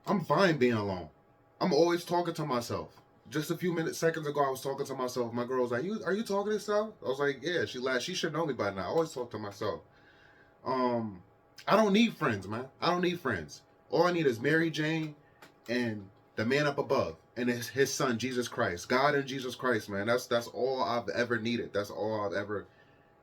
I'm fine being alone. I'm always talking to myself. Just a few seconds ago, I was talking to myself. My girl was like, "Are you talking to yourself?" I was like, "Yeah." She laughed. She should know me by now. I always talk to myself. Um, I don't need friends, man. I don't need friends. All I need is Mary Jane and the man up above and his son Jesus Christ. God and Jesus Christ, man. That's all I've ever needed. That's all I've ever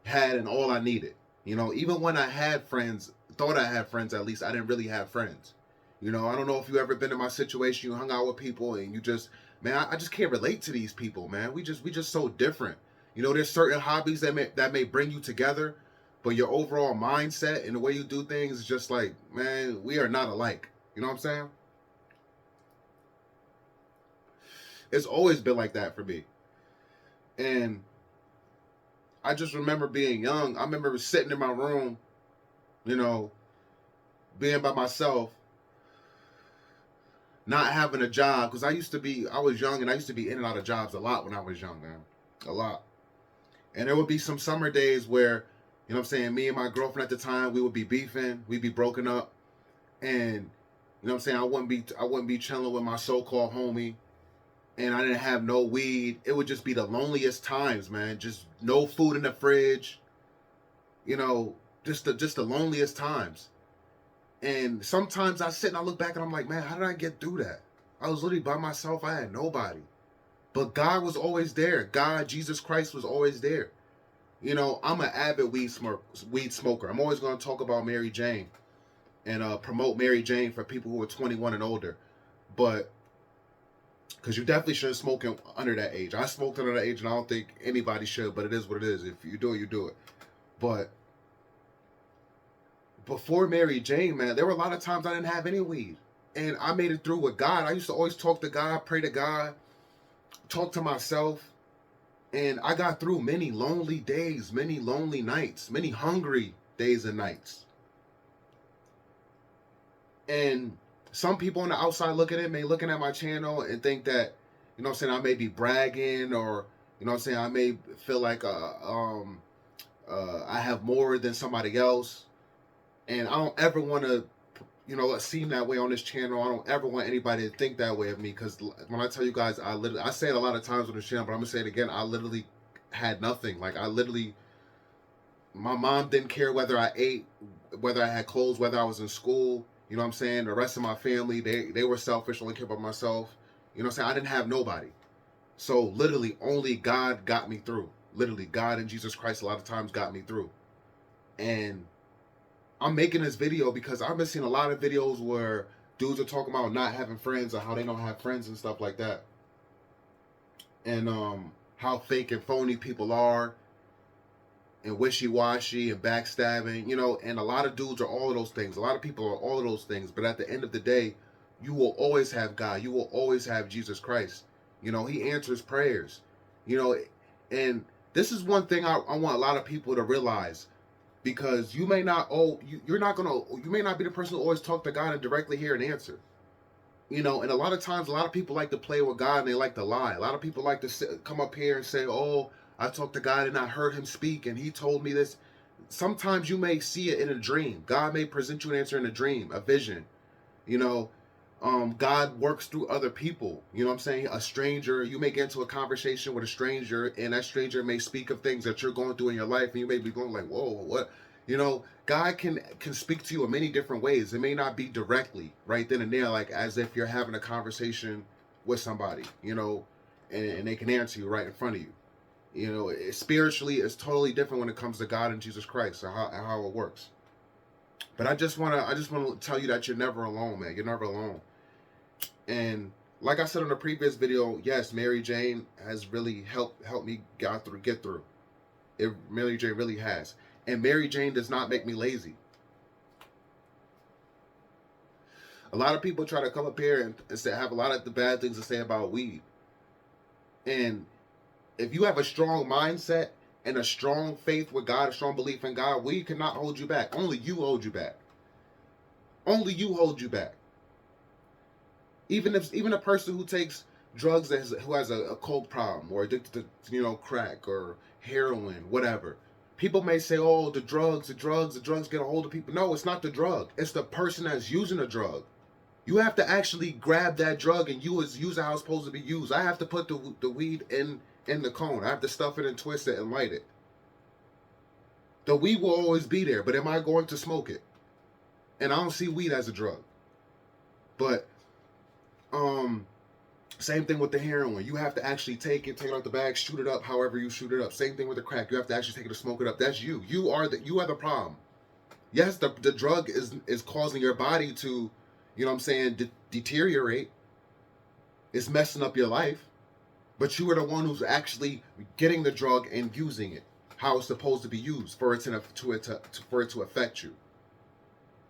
had and all I needed. Even when I had friends, thought I had friends at least, I didn't really have friends. I don't know if you ever been in my situation, you hung out with people and you just, man, I just can't relate to these people, man. We just so different. There's certain hobbies that may bring you together, but your overall mindset and the way you do things is just like, man, we are not alike. You know what I'm saying? It's always been like that for me. And I just remember being young. I remember sitting in my room, you know, being by myself, not having a job because I was young and I used to be in and out of jobs a lot when I was young, man, a lot. And there would be some summer days where, what I'm saying, me and my girlfriend at the time, we would be beefing, we'd be broken up, and what I'm saying, I wouldn't be chilling with my so-called homie, and I didn't have no weed. It would just be the loneliest times, man. Just no food in the fridge, you know, just the loneliest times. And sometimes I sit and I look back and I'm like, man, how did I get through that? I was literally by myself. I had nobody. But God was always there. God, Jesus Christ was always there. I'm an avid weed smoker. I'm always going to talk about Mary Jane and promote Mary Jane for people who are 21 and older. But because you definitely shouldn't smoke under that age. I smoked under that age, and I don't think anybody should. But it is what it is. If you do it, you do it. But before Mary Jane, man, there were a lot of times I didn't have any weed, and I made it through with God. I used to always talk to God, pray to God, talk to myself, and I got through many lonely days, many lonely nights, many hungry days and nights. And some people on the outside looking at my channel and think that, what I'm saying, I may be bragging, or, what I'm saying, I may feel like I have more than somebody else. And I don't ever want to, seem that way on this channel. I don't ever want anybody to think that way of me, because when I tell you guys, I say it a lot of times on the channel, but I'm gonna say it again. I literally had nothing. Like, my mom didn't care whether I ate, whether I had clothes, whether I was in school. You know what I'm saying? The rest of my family, they were selfish, only cared about myself. You know what I'm saying? I didn't have nobody. So literally only God got me through. Literally, God and Jesus Christ a lot of times got me through. And I'm making this video because I've been seeing a lot of videos where dudes are talking about not having friends or how they don't have friends and stuff like that. And how fake and phony people are, and wishy-washy and backstabbing, and a lot of dudes are all of those things. A lot of people are all of those things, but at the end of the day, you will always have God. You will always have Jesus Christ. He answers prayers. You know, and this is one thing I want a lot of people to realize, because you may not you may not be the person who always talk to God and directly hear an answer. And a lot of times, a lot of people like to play with God and they like to lie. A lot of people like to come up here and say, "Oh, I talked to God and I heard him speak and he told me this." Sometimes you may see it in a dream. God may present you an answer in a dream, a vision. You know, God works through other people. You know what I'm saying? A stranger, you may get into a conversation with a stranger, and that stranger may speak of things that you're going through in your life, and you may be going like, "Whoa, what?" God can speak to you in many different ways. It may not be directly right then and there, like as if you're having a conversation with somebody, and they can answer you right in front of you. Spiritually, it's totally different when it comes to God and Jesus Christ, and how it works. But I just wanna tell you that you're never alone, man. You're never alone. And like I said in the previous video, yes, Mary Jane has really helped me get through. Mary Jane really has. And Mary Jane does not make me lazy. A lot of people try to come up here and say, have a lot of the bad things to say about weed. And if you have a strong mindset and a strong faith with God, a strong belief in God, weed cannot hold you back. Only you hold you back. Only you hold you back. Even a person who takes drugs, who has a coke problem or addicted to crack or heroin, whatever. People may say, "Oh, the drugs get a hold of people." No, it's not the drug. It's the person that's using the drug. You have to actually grab that drug and use it how it's supposed to be used. I have to put the weed in the cone. I have to stuff it and twist it and light it. The weed will always be there, but am I going to smoke it? And I don't see weed as a drug. But same thing with the heroin. You have to actually take it out the bag, shoot it up however you shoot it up. Same thing with the crack. You have to actually take it to smoke it up. That's you. You are the problem. Yes, the drug is causing your body to, you know what I'm saying, deteriorate. It's messing up your life. But you are the one who's actually getting the drug and using it how it's supposed to be used for it to affect you.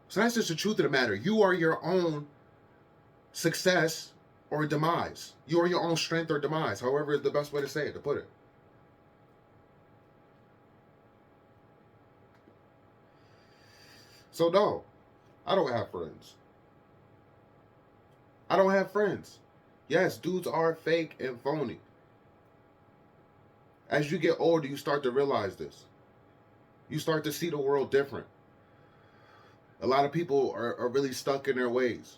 So that's just the truth of the matter. You are your own success or demise. You are your own strength or demise, however is the best way to say it, to put it. So no, I don't have friends. I don't have friends. Yes, dudes are fake and phony. As you get older, you start to realize this. You start to see the world different. A lot of people are really stuck in their ways.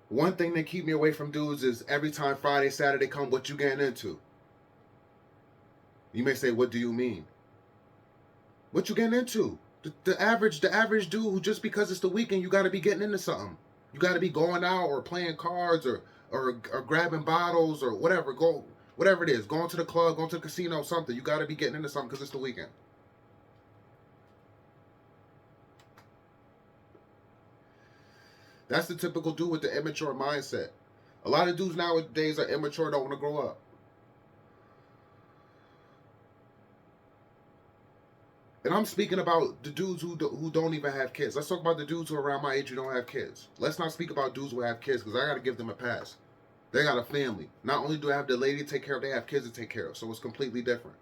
One thing that keep me away from dudes is every time Friday, Saturday come, what you getting into? You may say, what do you mean? What you getting into? The average dude who just because it's the weekend, you got to be getting into something. You got to be going out or playing cards or grabbing bottles or whatever. Whatever it is, going to the club, going to the casino, something. You got to be getting into something because it's the weekend. That's the typical dude with the immature mindset. A lot of dudes nowadays are immature, don't want to grow up. And I'm speaking about the dudes who don't even have kids. Let's talk about the dudes who are around my age who don't have kids. Let's not speak about dudes who have kids because I got to give them a pass. They got a family. Not only do I have the lady to take care of, they have kids to take care of. So it's completely different.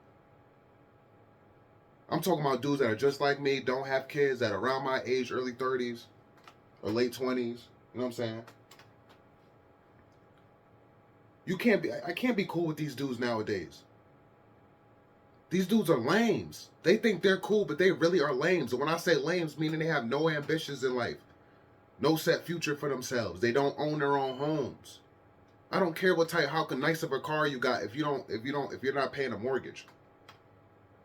I'm talking about dudes that are just like me, don't have kids, that are around my age, early 30s or late 20s. You know what I'm saying? I can't be cool with these dudes nowadays. These dudes are lames. They think they're cool, but they really are lames. And when I say lames, meaning they have no ambitions in life, no set future for themselves. They don't own their own homes. I don't care how nice of a car you got if you're not paying a mortgage.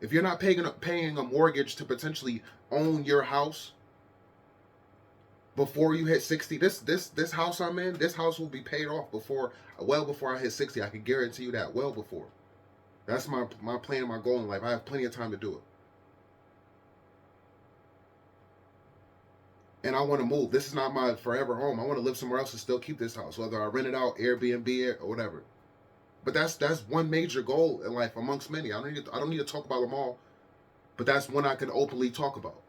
If you're not paying a mortgage to potentially own your house before you hit 60, this house I'm in, this house will be paid off well before I hit 60. I can guarantee you that, well before. That's my plan, my goal in life. I have plenty of time to do it. And I want to move. This is not my forever home. I want to live somewhere else and still keep this house, whether I rent it out, Airbnb it, or whatever. But that's one major goal in life amongst many. I don't need to talk about them all, but that's one I can openly talk about.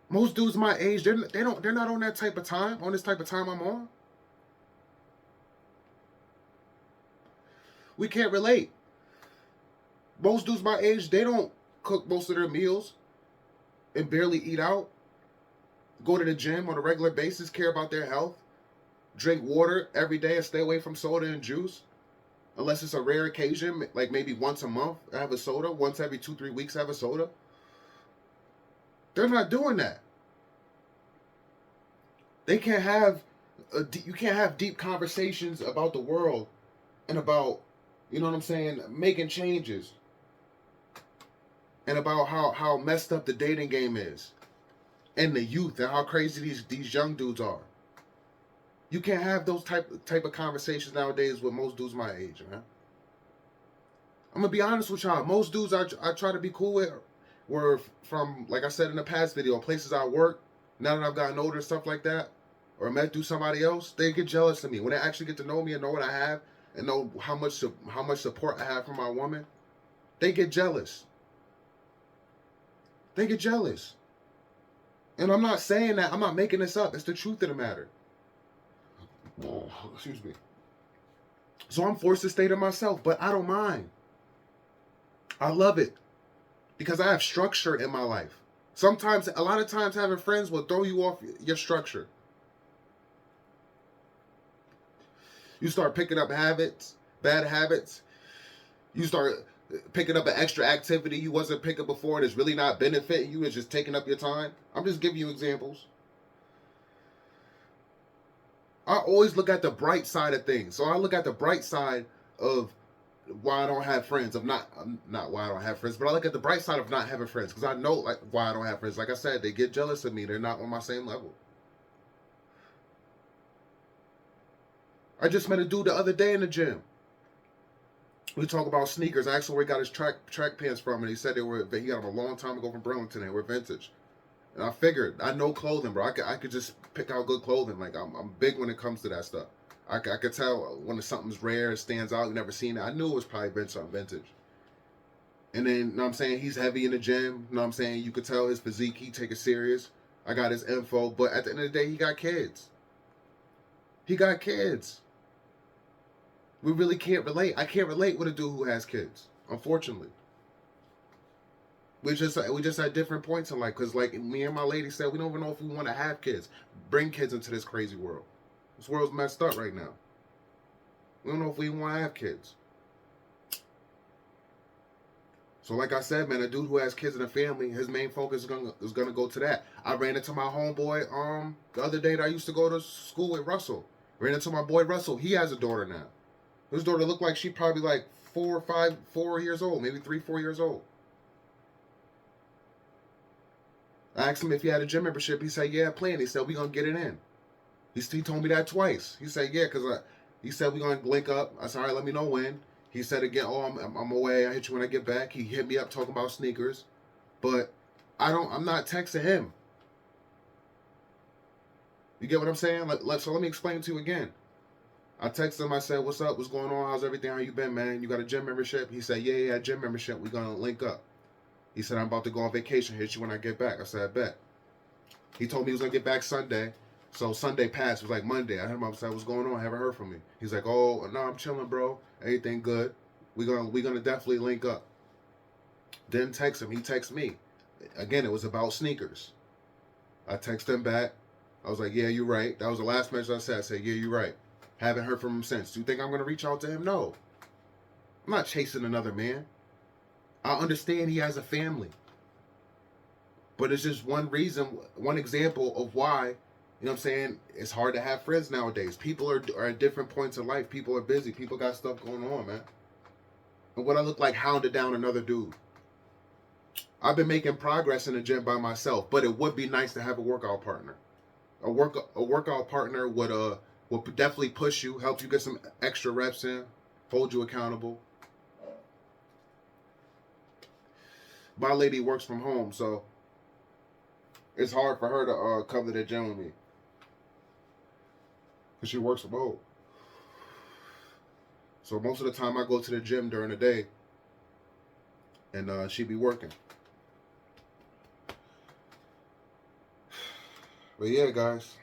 Most dudes my age, they're not on that type of time, on this type of time I'm on. We can't relate. Most dudes my age, they don't cook most of their meals and barely eat out, go to the gym on a regular basis, care about their health, drink water every day and stay away from soda and juice. Unless it's a rare occasion, like maybe once a month, I have a soda. Once every 2-3 weeks, I have a soda. They're not doing that. You can't have deep conversations about the world and about, you know what I'm saying, making changes. And about how messed up the dating game is. And the youth and how crazy these young dudes are. You can't have those type of conversations nowadays with most dudes my age, man. I'm gonna be honest with y'all. Most dudes I try to be cool with were from, like I said in the past video, places I work. Now that I've gotten older and stuff like that, or met through somebody else, they get jealous of me when they actually get to know me and know what I have and know how much support I have from my woman. They get jealous. They get jealous. And I'm not saying that. I'm not making this up. It's the truth of the matter. Oh, excuse me. So I'm forced to stay to myself, but I don't mind. I love it because I have structure in my life. A lot of times having friends will throw you off your structure. You start picking up bad habits. You start picking up an extra activity you wasn't picking before that's really not benefiting you, it's just taking up your time. I'm just giving you examples. I always look at the bright side of things. So I look at the bright side of why I don't have friends. Not why I don't have friends, but I look at the bright side of not having friends because I know like why I don't have friends. Like I said, they get jealous of me. They're not on my same level. I just met a dude the other day in the gym. We talk about sneakers. I asked him where he got his track pants from, and he said he got them a long time ago from Burlington. They were vintage. And I figured I know clothing, bro. I could just pick out good clothing. Like I'm big when it comes to that stuff. I could tell when something's rare, it stands out. You never seen it. I knew it was probably something vintage. And then, you know what I'm saying, he's heavy in the gym. You know what I'm saying, you could tell his physique. He take it serious. I got his info, but at the end of the day, he got kids. He got kids. We really can't relate. I can't relate with a dude who has kids, unfortunately. We just at different points in life, because like me and my lady said, we don't even know if we want to have kids, bring kids into this crazy world. This world's messed up right now. We don't know if we want to have kids. So like I said, man, a dude who has kids in a family, his main focus is gonna go to that. I ran into my homeboy the other day that I used to go to school with, Russell. Ran into my boy Russell. He has a daughter now. His daughter looked like she probably like 4 years old, maybe 3, 4 years old. I asked him if he had a gym membership. He said, yeah, playing. He said, we gonna get it in. He told me that twice. He said, yeah, because he said, we gonna link up. I said, all right, let me know when. He said again, oh, I'm away. I hit you when I get back. He hit me up talking about sneakers. But I'm not texting him. You get what I'm saying? So let me explain to you again. I texted him. I said, what's up? What's going on? How's everything? How you been, man? You got a gym membership? He said, yeah, gym membership. We're going to link up. He said, I'm about to go on vacation. Hit you when I get back. I said, I bet. He told me he was going to get back Sunday. So Sunday passed. It was like Monday. I hit him up and said, what's going on? I haven't heard from me. He's like, oh, no, I'm chilling, bro. Everything good. We're gonna definitely link up. Didn't text him. He texted me. Again, it was about sneakers. I texted him back. I was like, yeah, you're right. That was the last message I said. I said, yeah, you're right. Haven't heard from him since. Do you think I'm going to reach out to him? No. I'm not chasing another man. I understand he has a family. But it's just one reason, one example of why, you know what I'm saying, it's hard to have friends nowadays. People are at different points in life. People are busy. People got stuff going on, man. And what I look like hounded down another dude. I've been making progress in the gym by myself, but it would be nice to have a workout partner. A workout partner would definitely push you, help you get some extra reps in, hold you accountable. My lady works from home, so it's hard for her to come to the gym with me because she works from home. So most of the time I go to the gym during the day, and she be working. But yeah, guys.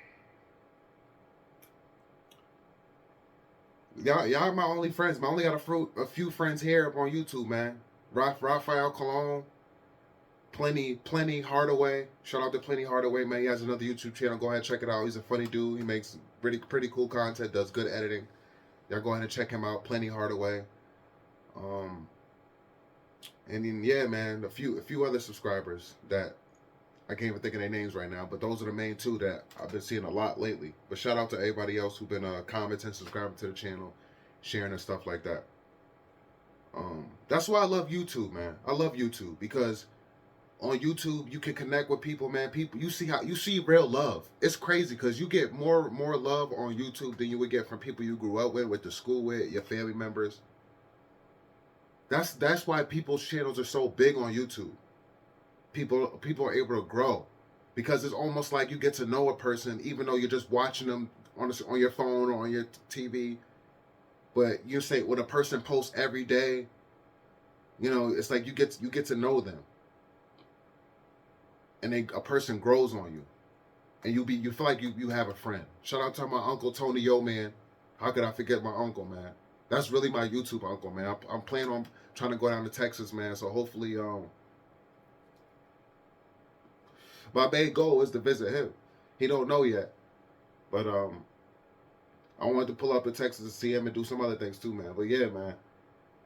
Y'all are my only friends. I only got a few friends here on YouTube, man. Raphael Colon, Plenty Hardaway. Shout out to Plenty Hardaway, man. He has another YouTube channel. Go ahead and check it out. He's a funny dude. He makes pretty cool content. Does good editing. Y'all go ahead and check him out. Plenty Hardaway. And then yeah, man, a few other subscribers that I can't even think of their names right now, but those are the main two that I've been seeing a lot lately. But shout out to everybody else who've been commenting, subscribing to the channel, sharing and stuff like that. That's why I love YouTube, man. I love YouTube because on YouTube you can connect with people, man. People, you see real love. It's crazy because you get more love on YouTube than you would get from people you grew up with the school with, your family members. That's why people's channels are so big on YouTube. People are able to grow because it's almost like you get to know a person even though you're just watching them on your phone or on your TV. But you say when a person posts every day, you know, it's like you get to know them, and a person grows on you, and you feel like you have a friend. Shout out to my uncle Tony Yo, man. How could I forget my uncle, man? That's really my YouTube uncle, man. I'm planning on trying to go down to Texas, man. So hopefully, my main goal is to visit him. He don't know yet, but I wanted to pull up in Texas to see him and do some other things too, man. But yeah, man,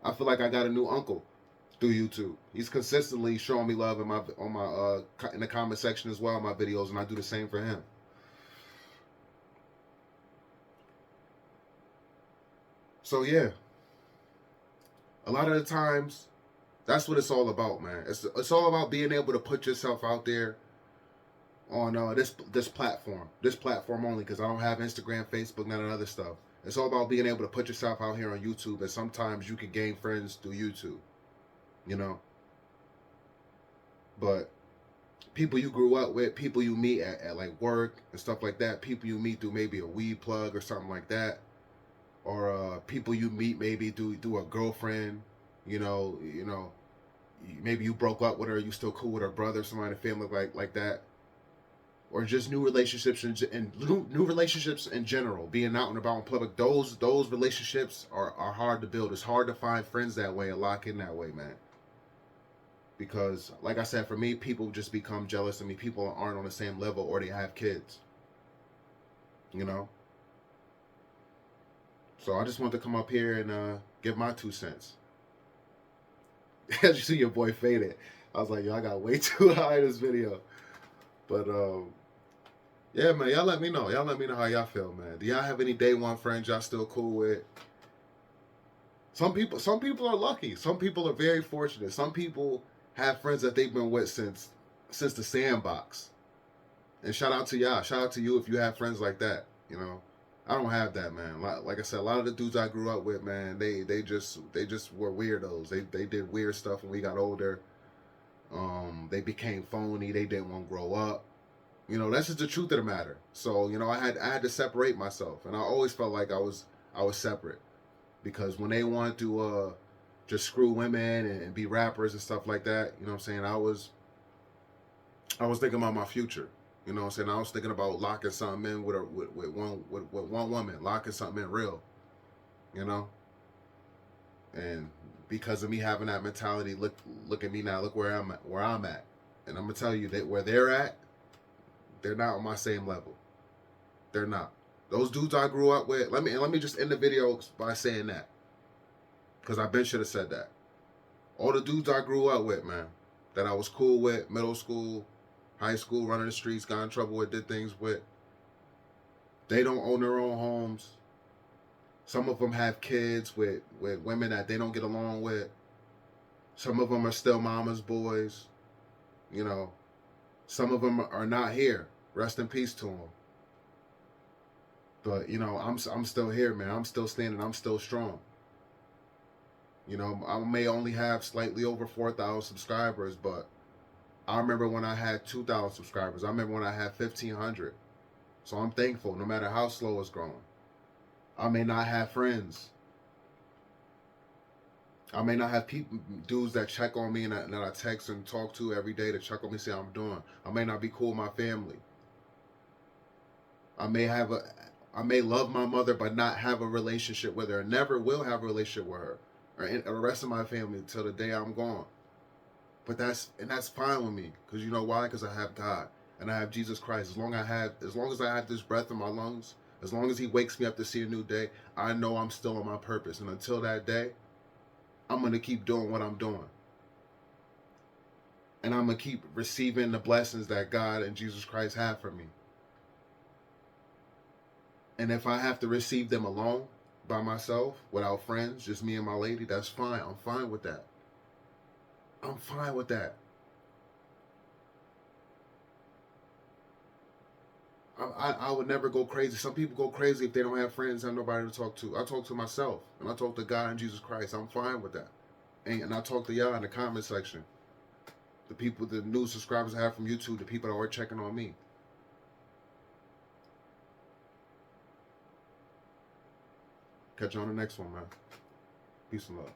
I feel like I got a new uncle. through YouTube. He's consistently showing me love in my in the comment section as well in my videos, and I do the same for him. So yeah, a lot of the times, that's what it's all about, man. It's all about being able to put yourself out there on this platform only, because I don't have Instagram, Facebook, none of that other stuff. It's all about being able to put yourself out here on YouTube, and sometimes you can gain friends through YouTube, you know. But people you grew up with, people you meet at like work and stuff like that, people you meet through maybe a weed plug or something like that, or people you meet maybe through a girlfriend, you know, maybe you broke up with her, you still cool with her brother, somebody in the family like that, or just new relationships and new relationships in general, being out and about in public. Those relationships are hard to build. It's hard to find friends that way and lock in that way, man. Because, like I said, for me, people just become jealous of me. People aren't on the same level, or they have kids. You know? So I just want to come up here and give my 2 cents. As you see, your boy faded. I was like, yo, I got way too high in this video. But, yeah, man, y'all let me know. Y'all let me know how y'all feel, man. Do y'all have any day one friends y'all still cool with? Some people are lucky. Some people are very fortunate. Some people have friends that they've been with since the sandbox. And shout out to y'all. Shout out to you if you have friends like that. You know, I don't have that, man. Like I said, a lot of the dudes I grew up with, man, they just were weirdos. They did weird stuff when we got older. They became phony. They didn't want to grow up. You know, that's just the truth of the matter. So, you know, I had to separate myself, and I always felt like I was separate, because when they wanted to just screw women and be rappers and stuff like that, you know what I'm saying, I was thinking about my future. You know what I'm saying? I was thinking about locking something in with one woman, locking something in real. You know? And because of me having that mentality, look at me now, look where I'm at. And I'm gonna tell you that where they're at, they're not on my same level. They're not. Those dudes I grew up with, let me just end the video by saying that, because I should have said that. All the dudes I grew up with, man, that I was cool with, middle school, high school, running the streets, got in trouble with, did things with, they don't own their own homes. Some of them have kids with women that they don't get along with. Some of them are still mama's boys. You know, some of them are not here. Rest in peace to them. But, you know, I'm still here, man. I'm still standing. I'm still strong. You know, I may only have slightly over 4,000 subscribers, but I remember when I had 2,000 subscribers. I remember when I had 1,500. So I'm thankful, no matter how slow it's growing. I may not have friends. I may not have dudes that check on me and that I text and talk to every day to check on me, see how I'm doing. I may not be cool with my family. I may love my mother but not have a relationship with her. Never will have a relationship with her or the rest of my family till the day I'm gone. But that's fine with me, because you know why? Because I have God and I have Jesus Christ. As long as I have this breath in my lungs, as long as He wakes me up to see a new day, I know I'm still on my purpose. And until that day, I'm gonna keep doing what I'm doing, and I'm gonna keep receiving the blessings that God and Jesus Christ have for me. And if I have to receive them alone, by myself, without friends, just me and my lady, that's fine. I'm fine with that. I'm fine with that. I would never go crazy. Some people go crazy if they don't have friends, have nobody to talk to. I talk to myself, and I talk to God and Jesus Christ. I'm fine with that. And I talk to y'all in the comment section. The people, the new subscribers I have from YouTube, the people that are checking on me. Catch you on the next one, man. Peace and love.